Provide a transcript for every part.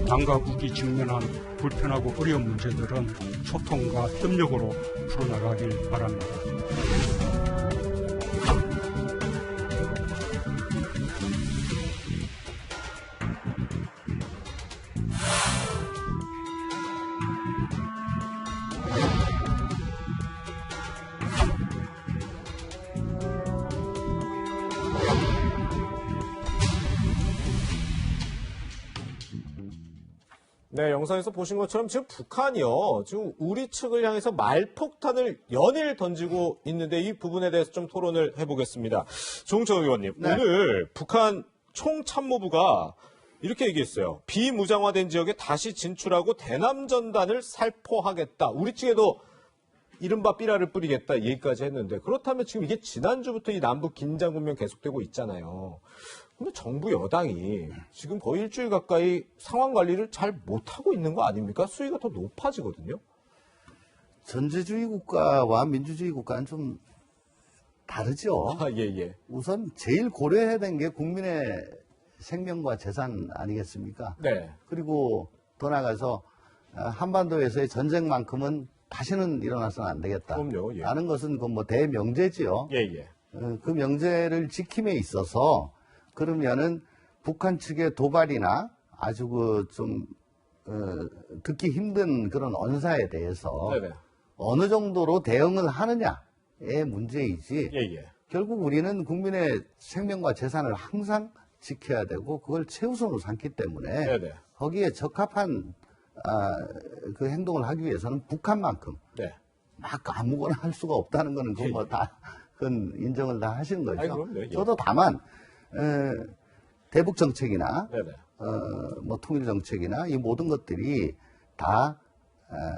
당과 국이 직면한 불편하고 어려운 문제들은 소통과 협력으로 풀어나가길 바랍니다. 네, 영상에서 보신 것처럼 지금 북한이요. 지금 우리 측을 향해서 말폭탄을 연일 던지고 있는데 이 부분에 대해서 좀 토론을 해보겠습니다. 조홍천 의원님, 네. 오늘 북한 총참모부가 이렇게 얘기했어요. 비무장화된 지역에 다시 진출하고 대남전단을 살포하겠다. 우리 측에도 이른바 삐라를 뿌리겠다 얘기까지 했는데 그렇다면 지금 이게 지난주부터 이 남북 긴장 국면 계속되고 있잖아요. 근데 정부 여당이 지금 거의 일주일 가까이 상황 관리를 잘 못하고 있는 거 아닙니까? 수위가 더 높아지거든요. 전제주의 국가와 민주주의 국가는 좀 다르죠. 아, 예. 우선 제일 고려해야 되는 게 국민의 생명과 재산 아니겠습니까? 네. 그리고 더 나아가서 한반도에서의 전쟁만큼은 다시는 일어나서는 안 되겠다. 그럼요, 예. 라는 것은 그 뭐 대명제지요. 예. 그 명제를 지킴에 있어서 그러면은 북한 측의 도발이나 아주 듣기 힘든 그런 언사에 대해서 네네. 어느 정도로 대응을 하느냐의 문제이지 예. 결국 우리는 국민의 생명과 재산을 항상 지켜야 되고 그걸 최우선으로 삼기 때문에 네네. 거기에 적합한 그 행동을 하기 위해서는 북한만큼 네. 막 아무거나 할 수가 없다는 거는 예. 그건 인정을 다 하시는 거죠. 아니, 그럼요. 예. 저도 다만 대북 정책이나 네네. 뭐 통일 정책이나 이 모든 것들이 다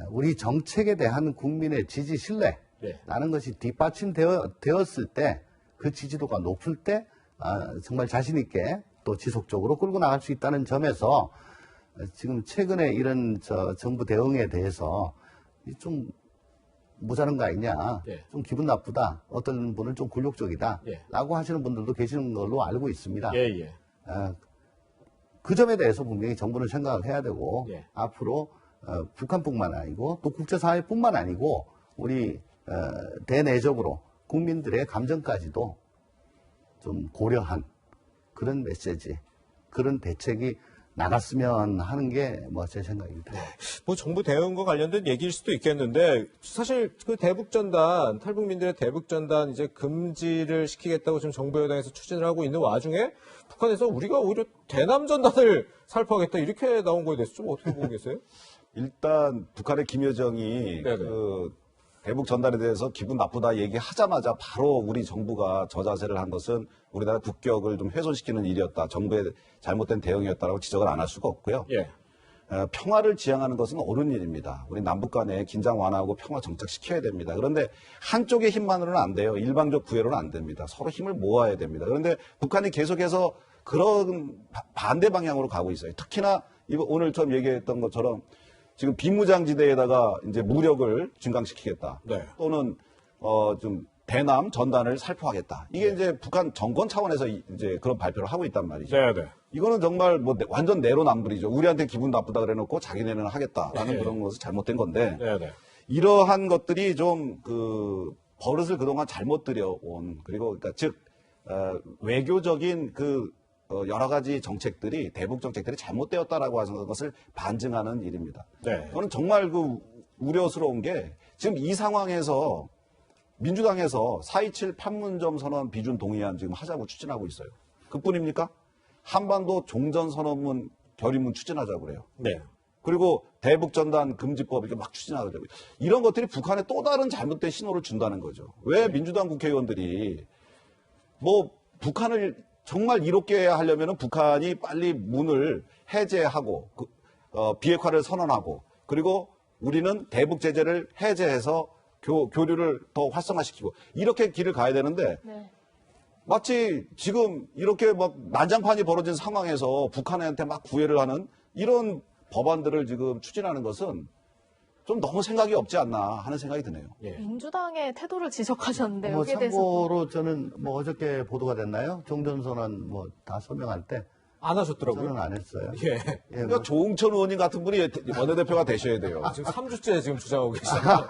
우리 정책에 대한 국민의 지지 신뢰라는 네. 것이 뒷받침되었을 때 그 지지도가 높을 때 정말 자신 있게 또 지속적으로 끌고 나갈 수 있다는 점에서 지금 최근에 이런 정부 대응에 대해서 좀 모자란 거 아니냐, 예. 좀 기분 나쁘다, 어떤 분은 좀 굴욕적이다 예. 라고 하시는 분들도 계시는 걸로 알고 있습니다. 예. 그 점에 대해서 분명히 정부는 생각을 해야 되고 예. 앞으로 북한뿐만 아니고 또 국제사회뿐만 아니고 우리 대내적으로 국민들의 감정까지도 좀 고려한 그런 메시지, 그런 대책이 나갔으면 하는 게 뭐 제 생각입니다. 뭐 정부 대응과 관련된 얘기일 수도 있겠는데 사실 그 대북전단, 탈북민들의 대북전단 이제 금지를 시키겠다고 지금 정부 여당에서 추진을 하고 있는 와중에 북한에서 우리가 오히려 대남전단을 살포하겠다 이렇게 나온 거에 대해서 좀 어떻게 보고 계세요? 일단 북한의 김여정이 네네. 그 대북 전단에 대해서 기분 나쁘다 얘기하자마자 바로 우리 정부가 저자세를 한 것은 우리나라 국격을 좀 훼손시키는 일이었다. 정부의 잘못된 대응이었다라고 지적을 안 할 수가 없고요. 예. 평화를 지향하는 것은 옳은 일입니다. 우리 남북 간에 긴장 완화하고 평화 정착시켜야 됩니다. 그런데 한쪽의 힘만으로는 안 돼요. 일방적 구애로는 안 됩니다. 서로 힘을 모아야 됩니다. 그런데 북한이 계속해서 그런 반대 방향으로 가고 있어요. 특히나 오늘 처음 얘기했던 것처럼 지금 비무장지대에다가 이제 무력을 증강시키겠다. 네. 또는 좀 대남 전단을 살포하겠다. 이게 이제 북한 정권 차원에서 이제 그런 발표를 하고 있단 말이죠. 네. 이거는 정말 뭐 완전 내로남불이죠. 우리한테 기분 나쁘다 그래놓고 자기네는 하겠다라는 네. 그런 것은 잘못된 건데 네. 이러한 것들이 좀 그 버릇을 그동안 잘못 들여온 그리고 그러니까 즉 외교적인 그 여러 가지 정책들이 대북 정책들이 잘못되었다라고 하는 것을 반증하는 일입니다. 네. 저는 정말 그 우려스러운 게 지금 이 상황에서 민주당에서 4.27 판문점 선언 비준 동의안 지금 하자고 추진하고 있어요. 그뿐입니까? 한반도 종전선언문 결의문 추진하자고 그래요. 네. 그리고 대북전단 금지법 이렇게 막 추진하자고. 이런 것들이 북한에 또 다른 잘못된 신호를 준다는 거죠. 왜 민주당 국회의원들이 뭐 북한을 정말 이롭게 하려면 북한이 빨리 문을 해제하고 비핵화를 선언하고 그리고 우리는 대북 제재를 해제해서 교류를 더 활성화시키고 이렇게 길을 가야 되는데 네. 마치 지금 이렇게 막 난장판이 벌어진 상황에서 북한한테 막 구애를 하는 이런 법안들을 지금 추진하는 것은 좀 너무 생각이 없지 않나 하는 생각이 드네요. 예. 민주당의 태도를 지적하셨는데 뭐 여기에 대해서 참고로 저는 뭐 어저께 보도가 됐나요? 종전선언 뭐 다 서명할 때 안 하셨더라고요. 저는 안 했어요. 예. 예, 그러니까 조응천 의원님 같은 분이 원내대표가 되셔야 돼요. 지금 3주째 지금 주장하고 계시잖아요.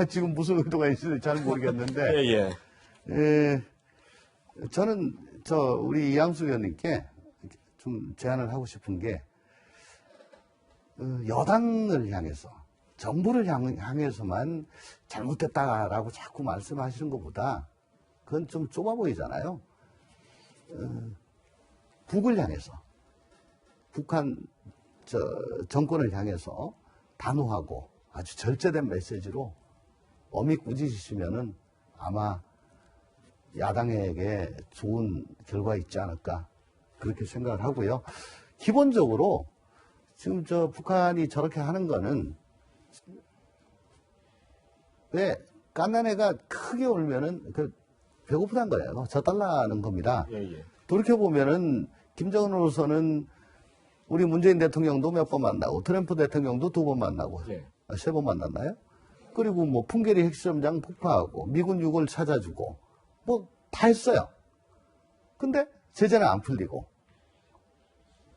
지금 무슨 의도가 있는지 잘 모르겠는데 예, 예. 저는 우리 이양수 의원님께 좀 제안을 하고 싶은 게 여당을 향해서 정부를 향해서만 잘못됐다라고 자꾸 말씀하시는 것보다 그건 좀 좁아 보이잖아요. 북을 향해서 북한 정권을 향해서 단호하고 아주 절제된 메시지로 엄히 꾸짖으시면은 아마 야당에게 좋은 결과 있지 않을까 그렇게 생각을 하고요. 기본적으로 지금 북한이 저렇게 하는 거는 왜 갓난애가 크게 울면은 배고프단 거예요. 져달라는 겁니다. 예, 예. 돌이켜보면은 김정은으로서는 우리 문재인 대통령도 몇 번 만나고 트럼프 대통령도 2번 만나고 예. 3번 만났나요? 그리고 뭐 풍계리 핵실험장 폭파하고 미군 유골 찾아주고 뭐 다 했어요. 근데 제재는 안 풀리고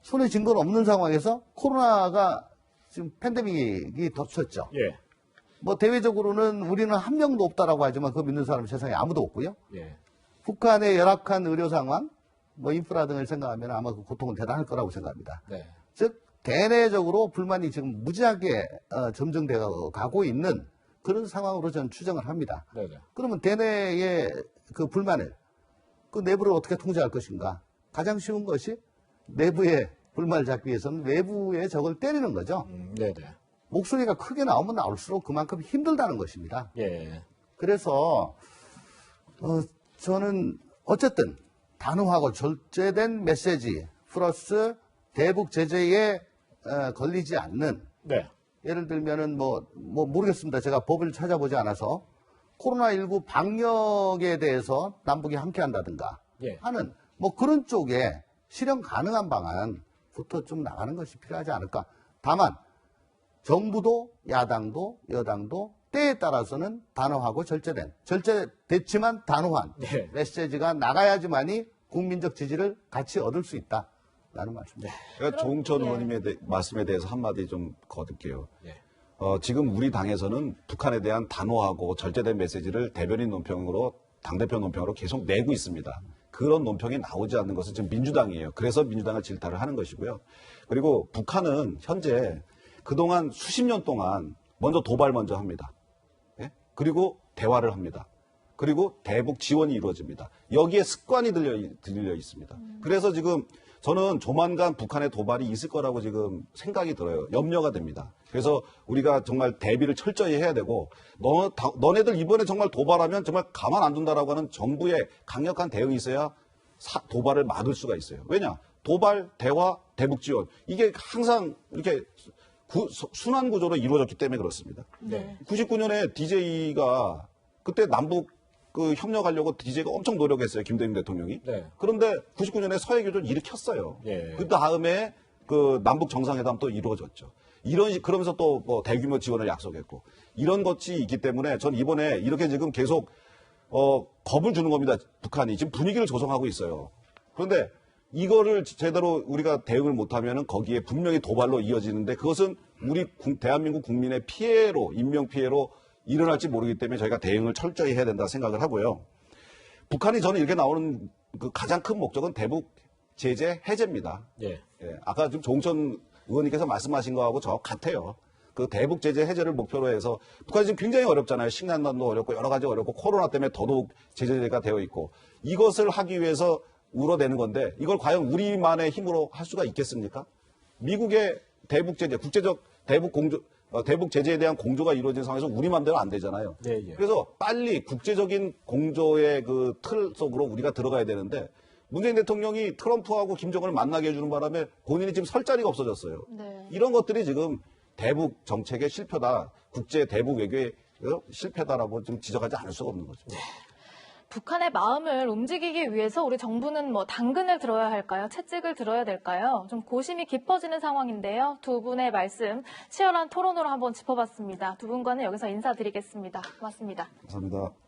손에 쥔 건 없는 상황에서 코로나가 지금 팬데믹이 덮쳤죠. 예. 뭐 대외적으로는 우리는 한 명도 없다라고 하지만 그거 믿는 사람은 세상에 아무도 없고요. 예. 북한의 열악한 의료 상황, 뭐 인프라 등을 생각하면 아마 그 고통은 대단할 거라고 생각합니다. 네. 즉 대내적으로 불만이 지금 무지하게 점증돼 가고 있는 그런 상황으로 저는 추정을 합니다. 네, 네. 그러면 대내의 그 불만을 그 내부를 어떻게 통제할 것인가? 가장 쉬운 것이 내부의 불만을 잡기 위해서는 외부의 적을 때리는 거죠. 네, 네. 목소리가 크게 나오면 나올수록 그만큼 힘들다는 것입니다. 예. 그래서 저는 어쨌든 단호하고 절제된 메시지 플러스 대북 제재에 걸리지 않는 네. 예를 들면은 뭐 모르겠습니다. 제가 법을 찾아보지 않아서 코로나19 방역에 대해서 남북이 함께 한다든가 예. 하는 뭐 그런 쪽에 실현 가능한 방안부터 좀 나가는 것이 필요하지 않을까. 다만 정부도 야당도 여당도 때에 따라서는 단호하고 절제됐지만 단호한 네. 메시지가 나가야지만이 국민적 지지를 같이 얻을 수 있다라는 말씀입니다. 그러니까 조응천 의원님의 말씀에 대해서 한마디 좀 거둘게요. 예. 지금 우리 당에서는 북한에 대한 단호하고 절제된 메시지를 대변인 논평으로 당대표 논평으로 계속 내고 있습니다. 그런 논평이 나오지 않는 것은 지금 민주당이에요. 그래서 민주당을 질타를 하는 것이고요. 그리고 북한은 현재 그동안 수십 년 동안 먼저 도발 먼저 합니다. 예? 그리고 대화를 합니다. 그리고 대북 지원이 이루어집니다. 여기에 습관이 들려 있습니다. 그래서 지금 저는 조만간 북한의 도발이 있을 거라고 지금 생각이 들어요. 염려가 됩니다. 그래서 우리가 정말 대비를 철저히 해야 되고 너네들 이번에 정말 도발하면 정말 가만 안 둔다라고 하는 정부의 강력한 대응이 있어야 도발을 막을 수가 있어요. 왜냐? 도발, 대화, 대북 지원. 이게 항상 이렇게 순환 구조로 이루어졌기 때문에 그렇습니다. 네. 99년에 DJ가 그때 남북 협력하려고 DJ가 엄청 노력했어요. 김대중 대통령이. 네. 그런데 99년에 서해교전을 일으켰어요. 예. 그 다음에 그 남북 정상회담 또 이루어졌죠. 그러면서 또 뭐 대규모 지원을 약속했고 이런 것이 있기 때문에 전 이번에 이렇게 지금 계속 겁을 주는 겁니다. 북한이 지금 분위기를 조성하고 있어요. 그런데 이거를 제대로 우리가 대응을 못하면은 거기에 분명히 도발로 이어지는데 그것은 우리 대한민국 국민의 피해로 인명 피해로 일어날지 모르기 때문에 저희가 대응을 철저히 해야 된다 생각을 하고요. 북한이 저는 이렇게 나오는 그 가장 큰 목적은 대북 제재 해제입니다. 예. 예, 아까 지금 조응천 의원님께서 말씀하신 거하고 저 같아요. 그 대북 제재 해제를 목표로 해서 북한이 지금 굉장히 어렵잖아요. 식량난도 어렵고 여러 가지 어렵고 코로나 때문에 더더욱 제재가 되어 있고 이것을 하기 위해서 우러내는 건데 이걸 과연 우리만의 힘으로 할 수가 있겠습니까? 미국의 대북 제재, 국제적 대북 제재에 대한 공조가 이루어진 상황에서 우리 맘대로 안 되잖아요. 예, 예. 그래서 빨리 국제적인 공조의 그 틀 속으로 우리가 들어가야 되는데 문재인 대통령이 트럼프하고 김정은을 만나게 해주는 바람에 본인이 지금 설 자리가 없어졌어요. 네. 이런 것들이 지금 대북 정책의 실패다, 국제 대북 외교의 실패다라고 좀 지적하지 않을 수가 없는 거죠. 북한의 마음을 움직이기 위해서 우리 정부는 뭐 당근을 들어야 할까요? 채찍을 들어야 될까요? 좀 고심이 깊어지는 상황인데요. 두 분의 말씀 치열한 토론으로 한번 짚어봤습니다. 두 분과는 여기서 인사드리겠습니다. 고맙습니다. 감사합니다.